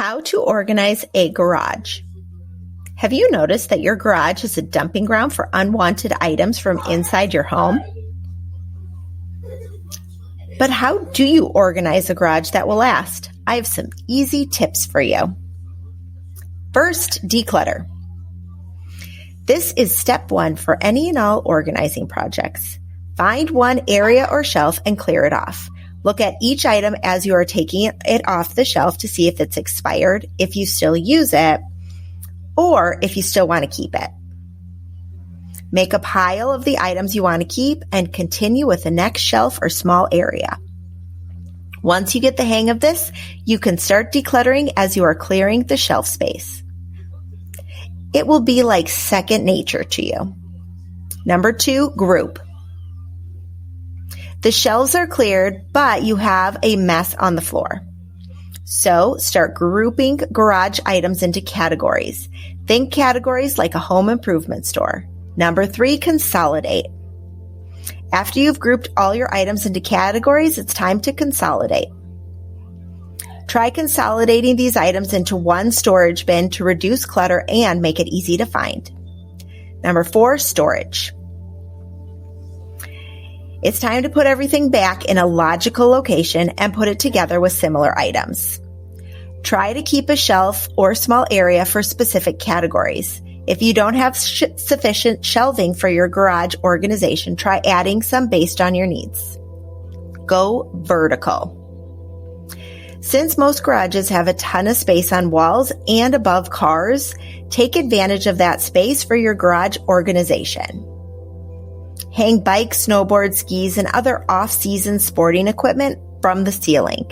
How to organize a garage. Have you noticed that your garage is a dumping ground for unwanted items from inside your home? But how do you organize a garage that will last? I have some easy tips for you. First, declutter. This is step one for any and all organizing projects. Find one area or shelf and clear it off. Look at each item as you are taking it off the shelf to see if it's expired, if you still use it, or if you still want to keep it. Make a pile of the items you want to keep and continue with the next shelf or small area. Once you get the hang of this, you can start decluttering as you are clearing the shelf space. It will be like second nature to you. Number 2, group. The shelves are cleared, but you have a mess on the floor. So start grouping garage items into categories. Think categories like a home improvement store. Number 3, consolidate. After you've grouped all your items into categories, it's time to consolidate. Try consolidating these items into one storage bin to reduce clutter and make it easy to find. Number 4, storage. It's time to put everything back in a logical location and put it together with similar items. Try to keep a shelf or small area for specific categories. If you don't have sufficient shelving for your garage organization, try adding some based on your needs. Go vertical. Since most garages have a ton of space on walls and above cars, take advantage of that space for your garage organization. Hang bikes, snowboards, skis, and other off-season sporting equipment from the ceiling.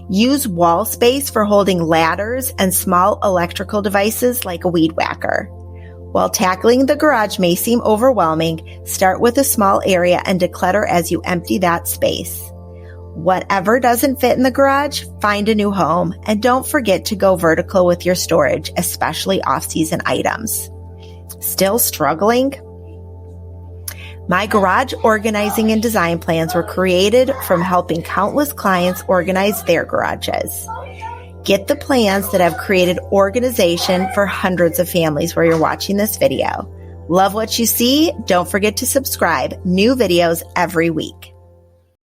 Use wall space for holding ladders and small electrical devices like a weed whacker. While tackling the garage may seem overwhelming, start with a small area and declutter as you empty that space. Whatever doesn't fit in the garage, find a new home, and don't forget to go vertical with your storage, especially off-season items. Still struggling? My garage organizing and design plans were created from helping countless clients organize their garages. Get the plans that have created organization for hundreds of families where you're watching this video. Love what you see? Don't forget to subscribe. New videos every week.